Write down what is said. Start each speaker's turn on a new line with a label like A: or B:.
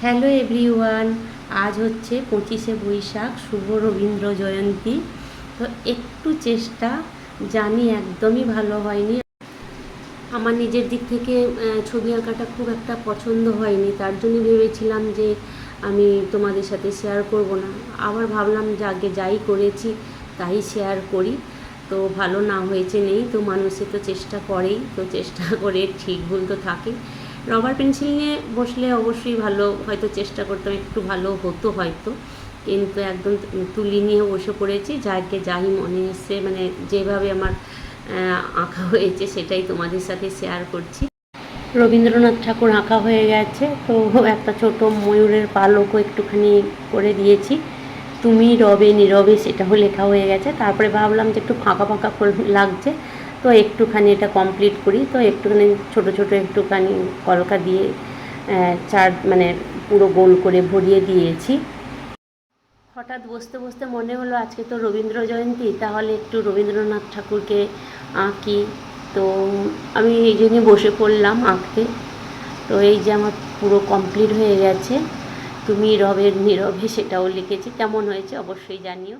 A: Hello everyone, আজ হচ্ছে 25শে বৈশাখ, শুভ রবীন্দ্র জয়ন্তী। তো একটু চেষ্টা, জানি একদমই ভালো হয়নি। আমার নিজের দিক থেকে ছবি আঁকাটা খুব একটা পছন্দ হয়নি, তার জন্য ভেবেছিলাম যে আমি তোমাদের সাথে শেয়ার করব না। আবার ভাবলাম যে আগে যাই করেছি তাই শেয়ার করি। তো ভালো না হয়েছে নেই, তো মানুষে তো চেষ্টা করেই, তো চেষ্টা করে ঠিক ভুল তো থাকে। রবার পেন্সিল নিয়ে বসলে অবশ্যই ভালো, হয়তো চেষ্টা করতাম একটু ভালো হতো হয়তো, কিন্তু একদম তুলি নিয়ে বসে পড়েছি। যাকে যাই মনে এসছে, মানে যেভাবে আমার আঁকা হয়েছে সেটাই তোমাদের সাথে শেয়ার করছি। রবীন্দ্রনাথ ঠাকুর আঁকা হয়ে গেছে, তো একটা ছোট ময়ূরের পালকও একটুখানি করে দিয়েছি। তুমি রবে নীরবে সেটাও লেখা হয়ে গেছে। তারপরে ভাবলাম যে একটু ফাঁকা ফাঁকা লাগছে, তো একটুখানি এটা কমপ্লিট করি। তো একটুখানি ছোট ছোট একটুখানি কলকা দিয়ে চার মানে পুরো গোল করে ভরিয়ে দিয়েছি। হঠাৎ বসতে বসতে মনে হলো আজকে তো রবীন্দ্র জয়ন্তী, তাহলে একটু রবীন্দ্রনাথ ঠাকুরকে আঁকি। তো আমি এই জন্যই বসে পড়লাম আঁকতে। তো এই যে আমার পুরো কমপ্লিট হয়ে গেছে। তুমি রবে নীরবে সেটাও লিখেছি, কেমন হয়েছে অবশ্যই জানিও।